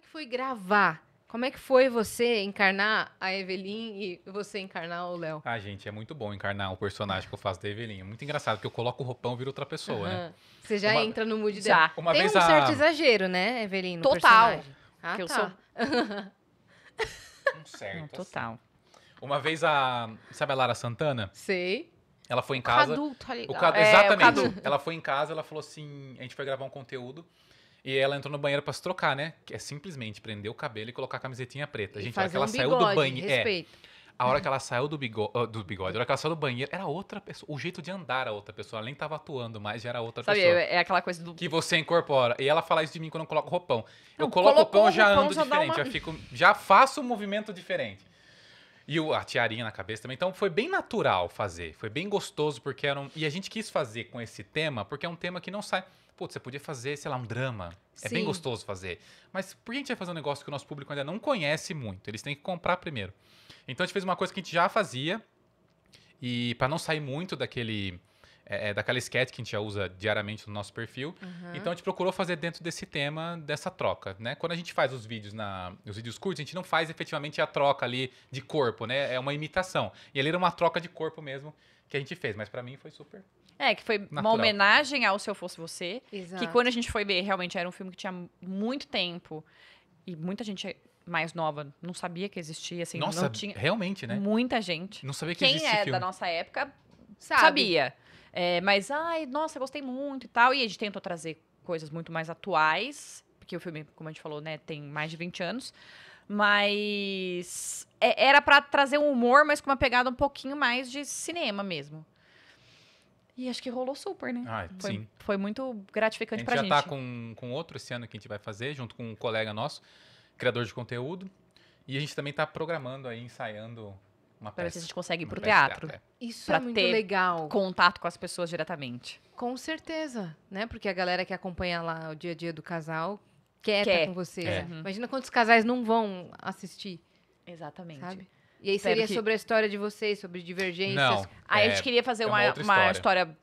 que foi gravar? Como é que foi você encarnar a Evelyn e você encarnar o Léo? Ah, gente, é muito bom encarnar o personagem que eu faço da Evelyn. É muito engraçado, porque eu coloco o roupão e viro outra pessoa, né? Aham. Você já Uma- entra no mood Já. dela. Uma Tem vez um certo exagero, né, Evelyn, no Total. personagem? Ah, Que eu tá. sou- Um certo, Não, assim. total. Uma vez Sabe a Lara Santana? Sei. Ela foi em casa. Cadu, tá ligado? o Exatamente. Cadu. Ela foi em casa, ela falou assim: a gente foi gravar um conteúdo. E ela entrou no banheiro pra se trocar, né? Que é simplesmente prender o cabelo e colocar a camisetinha preta. E Gente, a hora fazer que ela um saiu do bigode, banheiro. respeito. A hora que ela saiu do bigode, a hora que ela saiu do banheiro, era outra pessoa. O jeito de andar era outra pessoa. Ela nem tava atuando mais, já era outra Sabe, pessoa. é aquela coisa do... Que você incorpora. E ela fala isso de mim quando eu coloco roupão. Eu Não, coloco colocou roupão, já o roupão, ando já dá diferente. uma- Já faço um movimento diferente. E a tiarinha na cabeça também. Então foi bem natural fazer. Foi bem gostoso, porque E a gente quis fazer com esse tema, porque é um tema que não sai. Putz, você podia fazer, sei lá, um drama. É bem Sim. gostoso fazer. Mas por que a gente vai fazer um negócio que o nosso público ainda não conhece muito? Eles têm que comprar primeiro. Então a gente fez uma coisa que a gente já fazia. E pra não sair muito daquela sketch que a gente já usa diariamente no nosso perfil. Então a gente procurou fazer dentro desse tema, dessa troca, né? Quando a gente faz os vídeos os vídeos curtos, a gente não faz efetivamente a troca ali de corpo, né? É uma imitação. E ali era uma troca de corpo mesmo que a gente fez, mas pra mim foi super. Que foi uma Natural. homenagem ao Se Eu Fosse Você. Exato. Que quando a gente foi ver, realmente era um filme que tinha muito tempo. E muita gente mais nova não sabia que existia, assim, Nossa, não tinha... realmente, né? Muita gente. Não sabia que Quem existia é filme. da nossa época Sabe? sabia. Mas, nossa, gostei muito e tal. E a gente tentou trazer coisas muito mais atuais, porque o filme, como a gente falou, né, tem mais de 20 anos. Mas era pra trazer um humor, mas com uma pegada um pouquinho mais de cinema mesmo. E acho que rolou super, né? Ah, sim. Foi muito A gratificante gente pra já gente. tá com outro esse ano que a gente vai fazer, junto com um colega nosso, criador de conteúdo. E a gente também tá programando aí, ensaiando uma Pra ver peça. se a gente consegue ir Uma pro peça de teatro. Isso Pra é muito ter legal. Contato com as pessoas diretamente. Com certeza, né? Porque a galera que acompanha lá o dia a dia do casal quer Quer. estar com vocês. É. Né? Imagina quantos casais não vão assistir, Exatamente. sabe? E aí Espero seria que- sobre a história de vocês, sobre divergências. Não, Aí a gente queria fazer é uma uma, outra uma história. história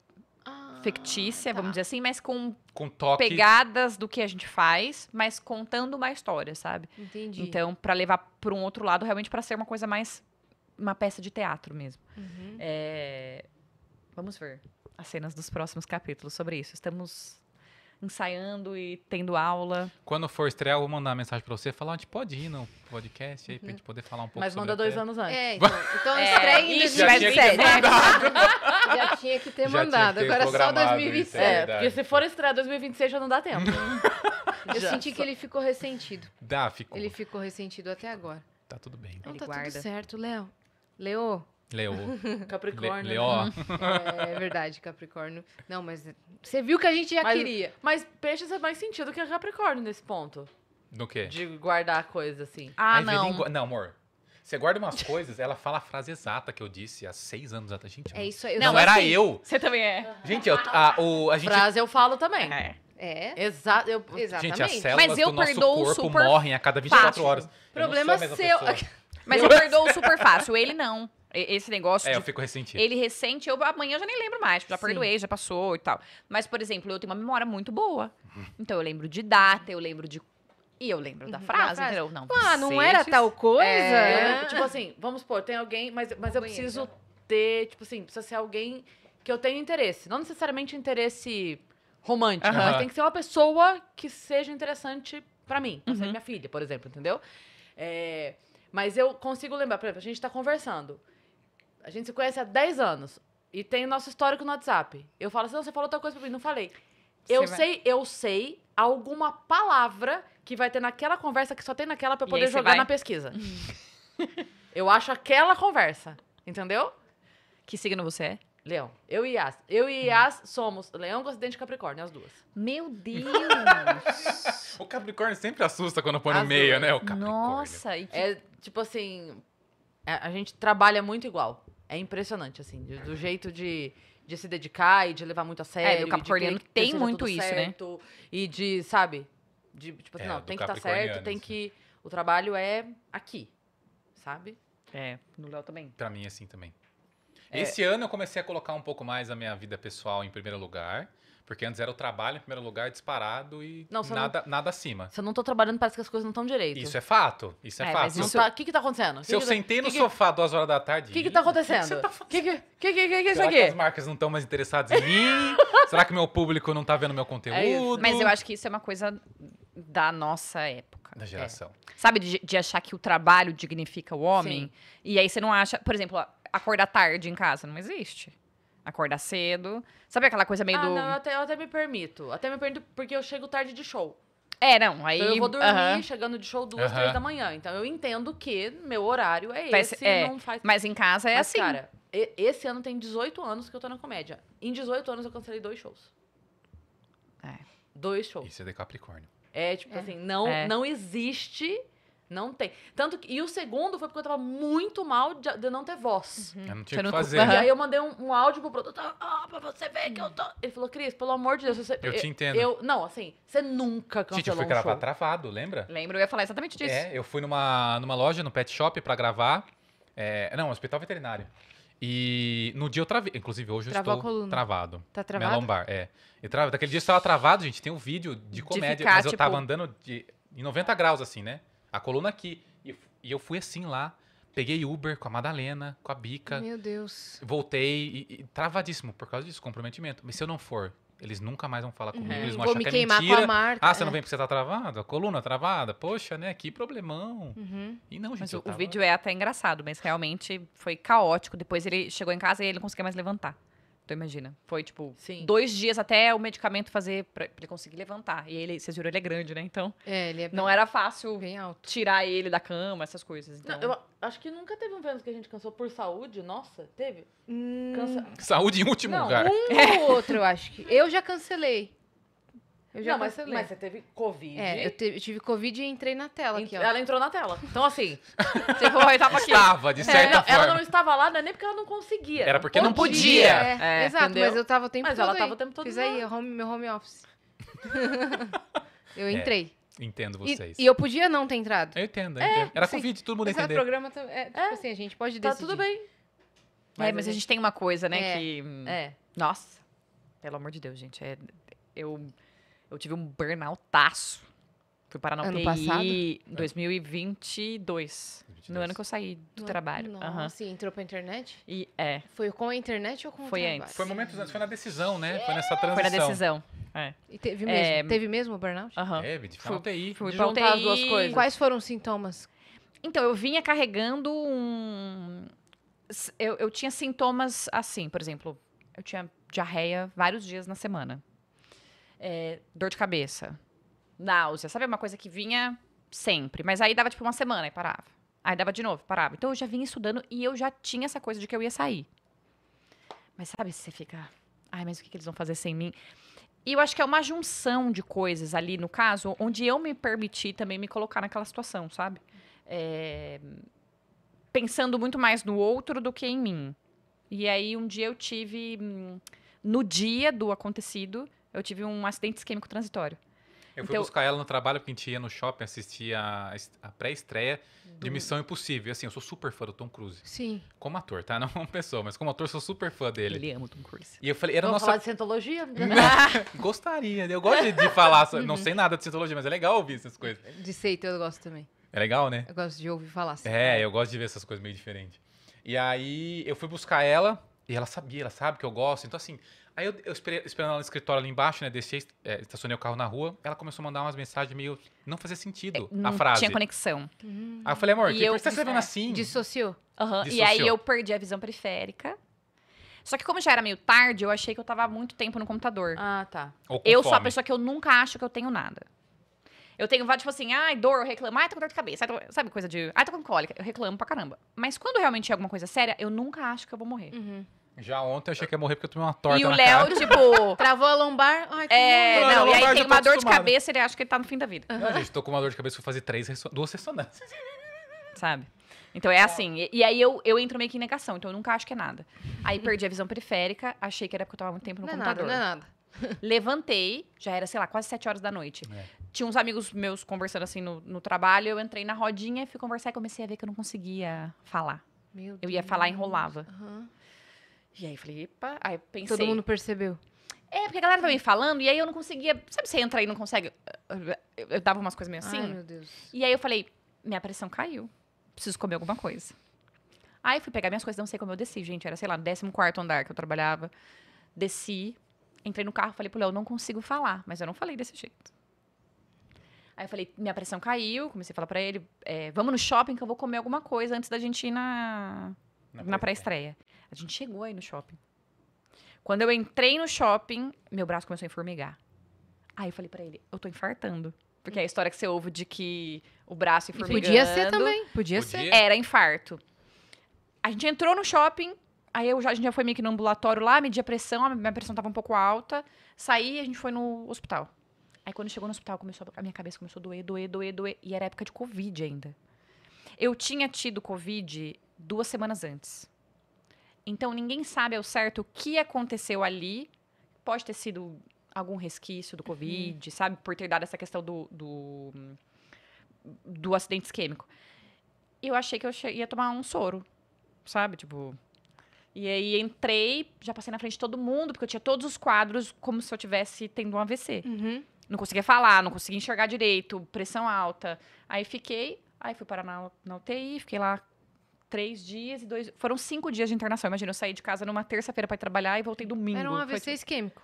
Ah, fictícia, tá. vamos dizer assim, mas com com toque. pegadas do que a gente faz, mas contando uma história, sabe? Entendi. Então, pra levar pra um outro lado, realmente pra ser uma coisa mais... Uma peça de teatro mesmo. Uhum. Vamos ver as cenas dos próximos capítulos sobre isso. Estamos ensaiando e tendo aula. Quando for estrear, eu vou mandar uma mensagem pra você, falar, a gente pode ir no podcast aí, pra gente poder falar um pouco Mas sobre manda a 2 peça. anos antes. Então estreia em Ixi, 2027. vai ser, Já tinha que ter Já tinha mandado, que ter agora só programado 2027. isso, é É, verdade. porque se for estrear 2026 já não dá tempo. Eu Já. senti que ele ficou ressentido. Ficou. Ele ficou ressentido até agora. Tá tudo bem. Então Ele tá guarda. tudo certo, Léo. Leo. Leo. Capricórnio. né? Leó. É verdade, Capricórnio. Não, mas você viu que a gente já Mas- queria. Mas peixes é mais sentido que a Capricórnio nesse ponto. No quê? De guardar coisa assim. A Ah, Evelyn não. Não, amor. Você guarda umas coisas, ela fala a frase exata que eu disse há 6 anos atrás. Gente, É isso aí. não Não, era assim, eu. Você também é. Gente, a gente... Frase eu falo também. É, Exato. exatamente. Gente, as células Mas eu do nosso perdoo corpo super morrem a cada 24 fácil. horas. Eu não Problema sou a mesma seu. pessoa. Mas eu perdoo super fácil. Ele não. Esse negócio Eu de fico ressentido. ele recente, amanhã eu já nem lembro mais. Já Sim. perdoei, já passou e tal. Mas, por exemplo, eu tenho uma memória muito boa. Então eu lembro de data, eu lembro de... E eu lembro da frase, frase. entendeu? Não, Ah, não você era disse- tal coisa? É, tipo assim, vamos supor, tem alguém, mas eu Banheiro. preciso ter, tipo assim, precisa ser alguém que eu tenha interesse. Não necessariamente interesse romântico, Aham. mas tem que ser uma pessoa que seja interessante pra mim. Pra ser minha filha, por exemplo, entendeu? Mas eu consigo lembrar, por exemplo, a gente tá conversando. A gente se conhece há 10 anos e tem o nosso histórico no WhatsApp. Eu falo assim, não, você falou outra coisa pra mim, não falei. Eu sei alguma palavra que vai ter naquela conversa que só tem naquela pra eu E poder aí você jogar vai? na pesquisa. Eu acho aquela conversa, entendeu? Que signo você é? Leão. Eu e Yas. Eu e Yas somos Leão com acidente de Capricórnio, as duas. Meu Deus! O Capricórnio sempre assusta quando põe no Azul. meio, né? O Capricórnio. Nossa! E que... É tipo assim, a gente trabalha muito igual. É impressionante, assim, do jeito de se dedicar e de levar muito a sério. o capricorniano e de querer que tem seja muito tudo isso, né? certo, e de, sabe? De, tipo assim, É, não, do tem que estar certo, capricorniano, tem isso. que... O trabalho é aqui, sabe? no Léo também. Pra mim, assim, também. Esse ano eu comecei a colocar um pouco mais a minha vida pessoal em primeiro lugar. Porque antes era o trabalho em primeiro lugar, disparado e Não, você nada acima. Se eu não tô trabalhando, parece que as coisas não estão direito. Isso é fato. Isso é É, fato. mas Se eu- isso- O que tá acontecendo? Se eu sentei no sofá 2 horas da tarde... O que tá acontecendo? O que você tá fazendo? Que é isso Será que as aqui? marcas não estão mais interessadas em mim? Será que meu público não tá vendo meu conteúdo? isso. Mas eu acho que isso é uma coisa da nossa época. Da geração. Sabe, de achar que o trabalho dignifica o homem? Sim. E aí você não acha... Por exemplo, acordar tarde em casa não existe. Acordar cedo. Sabe aquela coisa meio do... Não, eu até me permito. Até me permito porque eu chego tarde de show. Não, aí... Então eu vou dormir aham. chegando de show 2, Aham. 3 da manhã. Então eu entendo que meu horário é Vai esse, ser- não faz... Mas em casa é Mas, assim. cara, esse ano tem 18 anos que eu tô na comédia. Em 18 anos eu cancelei 2 shows. É. 2 shows. Isso é de Capricórnio. É, tipo assim, não, É. não existe, não tem. Tanto que, e o segundo foi porque eu tava muito mal de não ter voz. Eu não Você tinha o não- que fazer. Aham. E aí eu mandei um áudio pro produtor, pra você ver que eu tô... Ele falou, Cris, pelo amor de Deus, você... Eu te entendo. Não, assim, você nunca cancelou Gente, eu fui um gravar show. travado, lembra? Lembro, eu ia falar exatamente disso. É, eu fui numa loja, no pet shop, pra gravar. Não, hospital veterinário. E no dia eu travei. Inclusive, hoje Travou eu a coluna. estou travado. Tá Minha travado? lombar, é. Daquele dia eu estava travado, gente. Tem um vídeo de comédia, ficar, mas eu tipo- tava andando em 90 graus, assim, né? A coluna aqui. E eu fui assim lá. Peguei Uber com a Madalena, com a Bica. Meu Deus. Voltei e travadíssimo por causa disso, comprometimento. Mas se eu não for, eles nunca mais vão falar comigo. Eles vão Vou achar me que é queimar mentira. com a marca. Ah, você não vem porque você tá travado? A coluna travada? Poxa, né? Que problemão. Uhum. E não, gente, Mas eu o tava... vídeo é até engraçado, mas realmente foi caótico. Depois ele chegou em casa e ele não conseguia mais levantar. Então imagina, foi tipo Sim. 2 dias até o medicamento fazer pra ele conseguir levantar. E ele, vocês viram, ele é grande, né? Então É, ele é não era fácil bem alto. tirar ele da cama, essas coisas. Então, Não, eu acho que nunca teve um Vênus que a gente cansou por saúde. Nossa, teve? Hum, Saúde em último não, lugar. um ou outro, eu acho que. Eu já cancelei. Eu já Não, mas cancelei. você teve Covid. Eu tive Covid e entrei na tela aqui, ó. Ela entrou na tela. Então, assim... você foi, tava aqui. Estava, de certa não, forma. ela não estava lá, não é nem porque ela não conseguia. Era porque não podia. É, É, exato, entendeu? mas eu tava o tempo Mas todo ela aí. tava o tempo todo Fiz lá. aí, meu home office. Eu entrei. Entendo E, vocês. e eu podia não ter entrado. Eu entendo, eu entendo. Era sim. Covid, todo mundo Esse entender. programa, tipo assim, a gente pode Tá decidir. tudo bem. Mas a gente tem uma coisa, né, É. que... É. Nossa, pelo amor de Deus, gente. Eu tive um burnoutaço. Fui parar na Ano UTI passado? em 2022. No ano que eu saí do trabalho. Nossa, Aham. assim, entrou pra internet? E Foi com a internet ou com o Foi trabalho? antes. Foi momentos antes, foi na decisão, né? Foi nessa transição. foi na decisão. É. E teve mesmo? Teve mesmo o burnout? Aham. Teve, de falar UTI. Fui De pra juntar as UTI. duas coisas. Quais foram os sintomas? Então, eu vinha carregando um... Eu tinha sintomas assim, por exemplo, eu tinha diarreia vários dias na semana. Dor de cabeça, náusea, sabe? Uma coisa que vinha sempre. Mas aí dava tipo uma semana e parava. Aí dava de novo, parava. Então eu já vinha estudando e eu já tinha essa coisa de que eu ia sair. Mas sabe se você fica... Ai, mas o que eles vão fazer sem mim? E eu acho que é uma junção de coisas ali, no caso, onde eu me permiti também me colocar naquela situação, sabe? Pensando muito mais no outro do que em mim. E aí, um dia eu tive... No dia do acontecido, eu tive um acidente isquêmico transitório. Eu fui Então- buscar ela no trabalho, porque a gente ia no shopping assistir a pré-estreia de Missão Impossível. E assim, eu sou super fã do Tom Cruise. Sim. Como ator, tá? Não como pessoa, mas como ator, sou super fã dele. Ele ama o Tom Cruise. E eu falei, era Vamos nossa... falar de cientologia? Gostaria, eu gosto de falar, não sei nada de cientologia, mas é legal ouvir essas coisas. De seita eu gosto também. É legal, né? Eu gosto de ouvir falar assim. Eu gosto de ver essas coisas meio diferentes. E aí, eu fui buscar ela, e ela sabe que eu gosto. Então, assim, aí eu esperando ela no escritório ali embaixo, né? Desci, estacionei o carro na rua, ela começou a mandar umas mensagens meio... Não fazia sentido a Não frase. tinha conexão. Aí eu falei, amor, E por que você você tá escrevendo assim? Dissociou. Aham. E Dissociou. aí eu perdi a visão periférica. Só que como já era meio tarde, eu achei que eu tava há muito tempo no computador. Ah, tá. Ou com Eu sou a fome. pessoa que eu nunca acho que eu tenho nada. Eu tenho vários, tipo assim, ai, dor, eu reclamo, ai, tô com dor de cabeça, ai, sabe, coisa de, ai, tô com cólica, eu reclamo pra caramba. Mas quando realmente é alguma coisa séria, eu nunca acho que eu vou morrer. Já ontem eu achei que ia morrer porque eu tomei uma torta E o na Léo, cara. tipo, Travou a lombar. Ai, que Não, não, não, e aí já tem tô uma dor de acostumado. cabeça, ele acha que ele tá no fim da vida, Não, gente, tô com uma dor de cabeça, fui fazer 2 ressonâncias. sabe? Então é assim, e aí eu entro meio que em negação, então eu nunca acho que é nada. Aí perdi a visão periférica, achei que era porque eu tava muito tempo no Não é nada, computador. não é nada. Levantei, já era, sei lá, quase 7 horas da noite. Tinha uns amigos meus conversando assim no trabalho, eu entrei na rodinha, fui conversar e comecei a ver que eu não conseguia falar. Meu Eu ia Deus. falar e enrolava. Aham. E aí falei, epa, aí eu pensei. Todo mundo percebeu. Porque a galera vai me falando, e aí eu não conseguia... Sabe, você entra aí e não consegue... Eu dava umas coisas meio assim. Ai, meu Deus. E aí eu falei, minha pressão caiu. Preciso comer alguma coisa. Aí fui pegar minhas coisas, não sei como eu desci, gente. Era, sei lá, no 14º andar que eu trabalhava. Desci, entrei no carro, falei pro Léo, não consigo falar. Mas eu não falei desse jeito. Aí eu falei, minha pressão caiu. Comecei a falar pra ele, vamos no shopping que eu vou comer alguma coisa antes da gente ir na pré-estreia. A gente chegou aí no shopping. Quando eu entrei no shopping, meu braço começou a formigar. Aí eu falei pra ele, eu tô infartando. Porque é a história que você ouve de que o braço E formigando... podia ser também. Podia ser. Era infarto. A gente entrou no shopping, aí a gente já foi meio que no ambulatório lá, medi a pressão, a minha pressão tava um pouco alta. Saí e a gente foi no hospital. Aí quando chegou no hospital, a minha cabeça começou a doer. E era época de Covid ainda. Eu tinha tido Covid 2 semanas antes. Então ninguém sabe ao certo o que aconteceu ali. Pode ter sido algum resquício do Covid, sabe? Por ter dado essa questão do acidente isquêmico. E eu achei que eu ia tomar um soro, sabe? Tipo... E aí entrei, já passei na frente de todo mundo, porque eu tinha todos os quadros como se eu tivesse tendo um AVC. Uhum. Não conseguia falar, não conseguia enxergar direito, pressão alta. Aí fui parar na UTI, fiquei lá 3 dias e 2... Foram 5 dias de internação. Imagina, eu saí de casa numa terça-feira pra ir trabalhar e voltei domingo. Era um AVC isquêmico.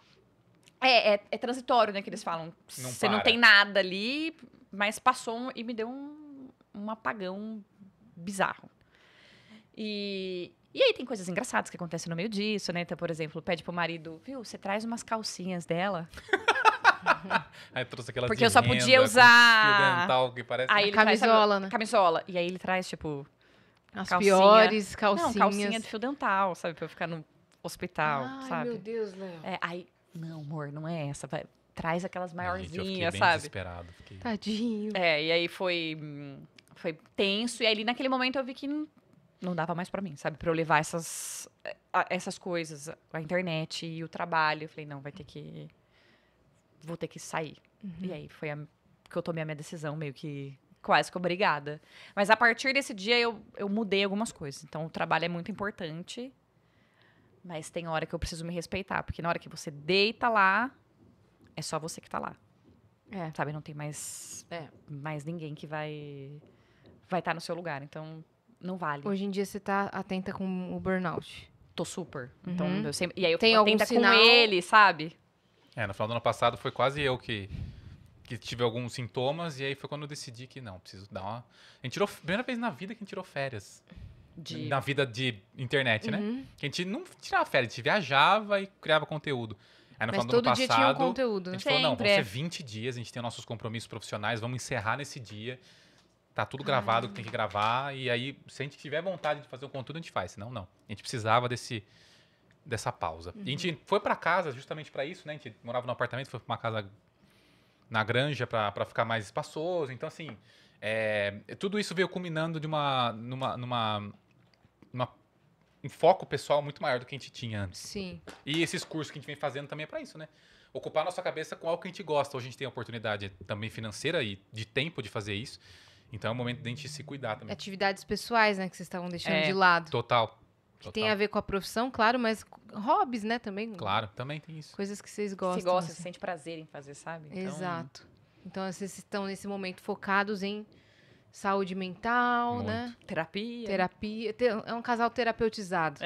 É transitório, né, que eles falam. Você não tem nada ali, mas passou e me deu um apagão bizarro. E aí tem coisas engraçadas que acontecem no meio disso, né? Então, por exemplo, pede pro marido, viu, você traz umas calcinhas dela. Aí trouxe aquela Porque eu só podia usar... fio dental que parece... Aí ele Camisola, traz, né? Camisola. E aí ele traz, tipo... As calcinha. piores calcinhas. Não, calcinha de fio dental, sabe? Pra eu ficar no hospital, Ai, sabe? meu Deus, Léo. Aí, não, amor, não é essa. Traz aquelas Gente, eu fiquei maiorzinhas, bem sabe? desesperado. Tadinho. E aí foi tenso. E aí, ali, naquele momento, eu vi que não dava mais pra mim, sabe? Pra eu levar essas coisas, a internet e o trabalho. Eu falei, não, vou ter que sair. E aí foi que eu tomei a minha decisão, meio que quase que obrigada. Mas a partir desse dia, eu mudei algumas coisas. Então, o trabalho é muito importante, mas tem hora que eu preciso me respeitar. Porque na hora que você deita lá, é só você que tá lá. Sabe? Não tem mais ninguém que vai estar no seu lugar. Então, não vale. Hoje em dia você tá atenta com o burnout. Tô super. Então, eu sempre... E aí eu Tem fico algum atenta sinal? com ele, sabe? No final do ano passado foi quase eu que tive alguns sintomas, e aí foi quando eu decidi que não, preciso dar uma... A gente tirou... Primeira vez na vida que a gente tirou férias. Na vida de internet, né? Que a gente não tirava férias, a gente viajava e criava conteúdo. Aí no Mas final do ano todo dia tinha um passado, conteúdo. a Né? gente falou, não, vão Sempre. ser 20 dias, a gente tem nossos compromissos profissionais, vamos encerrar nesse dia. Tá tudo gravado, que tem que gravar, e aí, se a gente tiver vontade de fazer o conteúdo, a gente faz, senão não. A gente precisava dessa pausa. E a gente foi pra casa justamente pra isso, né? A gente morava num apartamento, foi pra uma casa na granja pra ficar mais espaçoso. Então, assim, tudo isso veio culminando de um foco pessoal muito maior do que a gente tinha antes. Sim. E esses cursos que a gente vem fazendo também é pra isso, né? Ocupar a nossa cabeça com algo que a gente gosta. Hoje a gente tem a oportunidade também financeira e de tempo de fazer isso. Então é o momento da gente se cuidar também. Atividades pessoais, né? Que vocês estavam deixando de lado. Total. Que tem a ver com a profissão, claro, mas hobbies, né? Também. Claro, também tem isso. Coisas que vocês gostam. Você gosta, assim. você sente prazer em fazer, sabe? Então, Exato. Então, vocês estão nesse momento focados em saúde mental, Muito. né? terapia. Terapia. É um casal terapeutizado.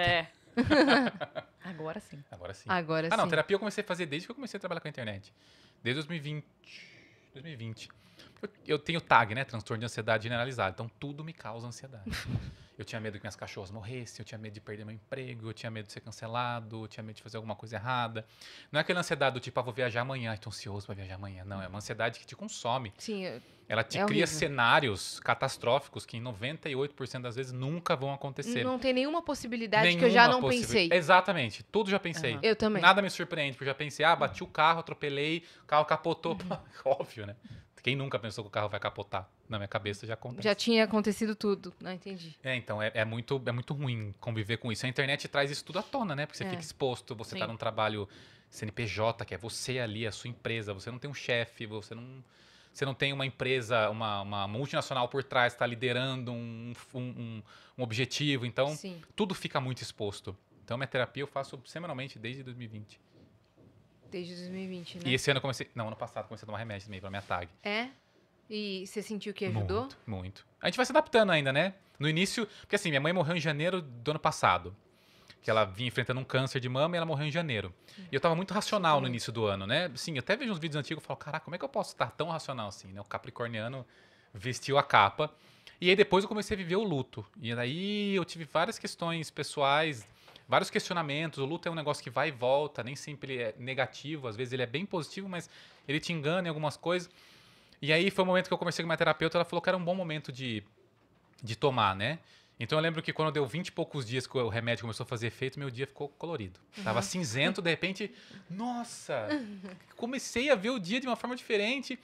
Agora sim. Agora sim. Agora sim. Não, terapia eu comecei a fazer desde que eu comecei a trabalhar com a internet. Desde 2020. Eu tenho TAG, né? Transtorno de ansiedade generalizado. Então, tudo me causa ansiedade. Eu tinha medo que minhas cachorras morressem, eu tinha medo de perder meu emprego, eu tinha medo de ser cancelado, eu tinha medo de fazer alguma coisa errada. Não é aquela ansiedade do tipo, vou viajar amanhã, estou ansioso para viajar amanhã. Não, é uma ansiedade que te consome. Sim, Ela te cria horrível. cenários catastróficos que em 98% das vezes nunca vão acontecer. não tem nenhuma possibilidade que eu já não pensei. Exatamente, tudo já pensei. Eu também. Nada me surpreende, porque eu já pensei, bati o carro, atropelei, o carro capotou. Óbvio, né? Quem nunca pensou que o carro vai capotar? Na minha cabeça já acontece. Já tinha acontecido tudo. Não entendi. Então, é muito ruim conviver com isso. A internet traz isso tudo à tona, né? Porque você fica exposto, você tá num trabalho CNPJ, que é você ali, a sua empresa. Você não tem um chefe, você não tem uma empresa, uma multinacional por trás, está liderando um objetivo. Então, tudo fica muito exposto. Então, minha terapia eu faço semanalmente desde 2020. Desde 2020, né? E esse ano eu comecei... Não, ano passado eu comecei a tomar remédio também pra minha TAG. É? E você sentiu que ajudou? Muito, muito. A gente vai se adaptando ainda, né? No início... Porque assim, minha mãe morreu em janeiro do ano passado. Que ela vinha enfrentando um câncer de mama e ela morreu em janeiro. E eu tava muito racional no início do ano, né? Sim, eu até vejo uns vídeos antigos e falo, caraca, como é que eu posso estar tão racional assim, né? O capricorniano vestiu a capa. E aí depois eu comecei a viver o luto. E daí eu tive várias questões pessoais, vários questionamentos. O luto é um negócio que vai e volta, nem sempre ele é negativo. Às vezes ele é bem positivo, mas ele te engana em algumas coisas. E aí foi o momento que eu conversei com a minha terapeuta, ela falou que era um bom momento de tomar, né? Então eu lembro que quando deu 20 e poucos dias que o remédio começou a fazer efeito, meu dia ficou colorido. Tava cinzento, de repente, nossa! Comecei a ver o dia de uma forma diferente.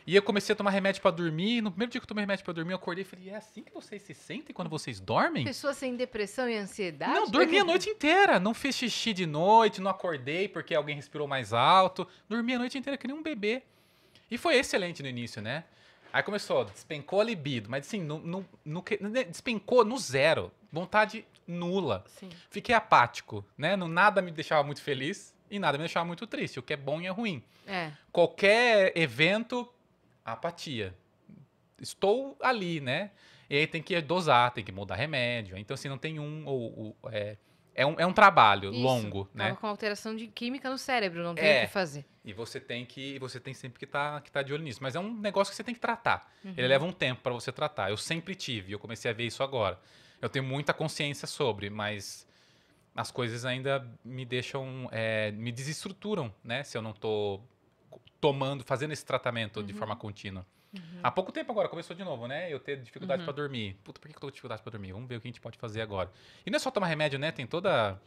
E eu comecei a tomar remédio pra dormir. No primeiro dia que eu tomei remédio pra dormir, eu acordei e falei, é assim que vocês se sentem quando vocês dormem? Pessoas sem depressão e ansiedade? Não, dormi a noite inteira. Não fiz xixi de noite, não acordei porque alguém respirou mais alto. Dormi a noite inteira que nem um bebê. E foi excelente no início, né? Aí começou, despencou a libido, mas assim, despencou no zero. Vontade nula. Sim. Fiquei apático, né? Nada me deixava muito feliz e nada me deixava muito triste, o que é bom e é ruim. É. Qualquer evento, apatia. Estou ali, né? E aí tem que dosar, tem que mudar remédio. Então, assim, não tem é um trabalho Isso. longo, né? Tava com alteração de química no cérebro, não tem É. o que fazer. E você tem sempre que tá de olho nisso. Mas é um negócio que você tem que tratar. Ele leva um tempo para você tratar. Eu sempre tive, eu comecei a ver isso agora. Eu tenho muita consciência sobre, mas as coisas ainda me deixam, me desestruturam, né? Se eu não tô fazendo esse tratamento de forma contínua. Há pouco tempo agora, começou de novo, né? Eu ter dificuldade para dormir. Puta, por que eu tô com dificuldade para dormir? Vamos ver o que a gente pode fazer agora. E não é só tomar remédio, né? Tem toda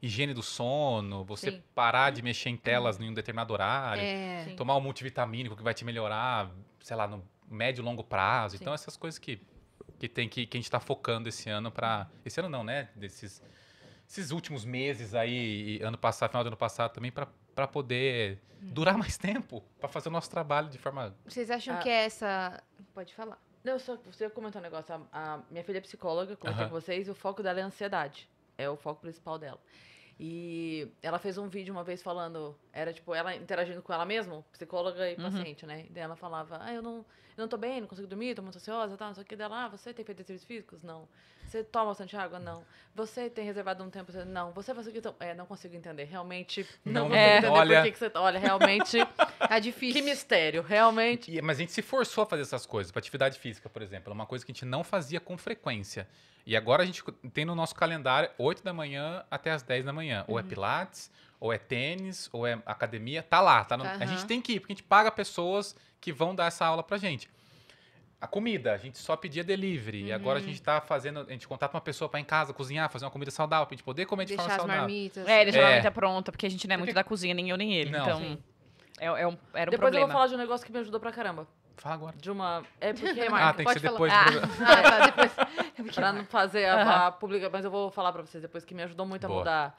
higiene do sono, você Sim. parar de mexer em telas em um determinado horário, É. Sim. tomar um multivitamínico que vai te melhorar, sei lá, no médio e longo prazo. Sim. Então, essas coisas que a gente tá focando esse ano pra... Esse ano não, né? Esses últimos meses aí, e ano passado, final do ano passado também, pra poder durar mais tempo, pra fazer o nosso trabalho de forma... Vocês acham Ah. que é essa... Pode falar. Não, você ia comentar um negócio. A minha filha é psicóloga, comentei Aham. com vocês, e o foco dela é a ansiedade. É o foco principal dela. E ela fez um vídeo uma vez falando, era tipo, ela interagindo com ela mesma, psicóloga e paciente, né? E daí ela falava, eu não tô bem, não consigo dormir, tô muito ansiosa, tal, não sei o que. Dela, você tem feito exercícios físicos? Não. Você toma bastante água? Não. Você tem reservado um tempo? Não. Você faz o que? Não consigo entender. Realmente, não Não, consigo entender olha- por que você... Olha, realmente, Tá difícil. que mistério. Realmente... Mas a gente se forçou a fazer essas coisas. Pra atividade física, por exemplo. É uma coisa que a gente não fazia com frequência. E agora a gente tem no nosso calendário 8 da manhã até as 10 da manhã. Ou é pilates, ou é tênis, ou é academia. Tá lá. A Aham. gente tem que ir, porque a gente paga pessoas que vão dar essa aula pra gente. A comida, a gente só pedia delivery. E agora a gente tá fazendo... A gente contrata uma pessoa pra ir em casa, cozinhar, fazer uma comida saudável, pra gente poder comer de Deixar forma as saudável. marmitas. Deixar a É. marmita pronta, porque a gente não é muito Porque- da cozinha, nem eu nem ele. Não. Então, Sim. era um Depois eu problema. vou falar de um negócio que me ajudou pra caramba. Fala agora. De uma... É porque, Ah, Marta, tem que pode ser falar. depois do programa. Ah, tá, depois. pra não fazer a publicação, mas eu vou falar pra vocês depois que me ajudou muito a Boa. mudar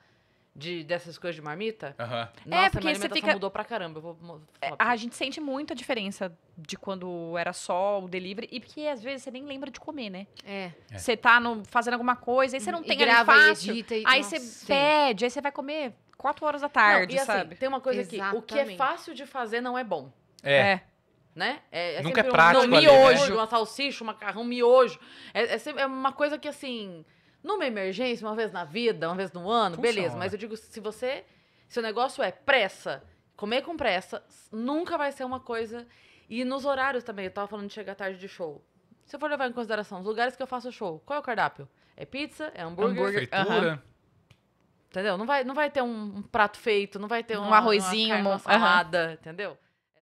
dessas coisas de marmita. Aham. Nossa, porque minha você alimentação fica- mudou pra caramba. Eu vou falar pra A vocês. gente sente muito a diferença de quando era só o delivery e porque às vezes você nem lembra de comer, né? É. É. Você tá fazendo alguma coisa, aí você não E tem grava ali e fácil. edita e- Aí nossa, você sim. pede, aí você vai comer 4 horas da Não, tarde, e assim, sabe? tem uma coisa aqui. O que é Exatamente. fácil de fazer não é bom. É. Né? Nunca é sempre prático um ali, né? miojo, uma salsicha, um macarrão, miojo. É uma coisa que, assim, numa emergência, uma vez na vida, uma vez no ano, Funciona. beleza. Mas eu digo, se o negócio é pressa, comer com pressa, nunca vai ser uma coisa... E nos horários também, eu tava falando de chegar tarde de show. Se eu for levar em consideração os lugares que eu faço show, qual é o cardápio? É pizza, é hambúrguer, Fritura. entendeu? Não vai ter um prato feito, não vai ter Um arrozinho, uma uma- salada, entendeu?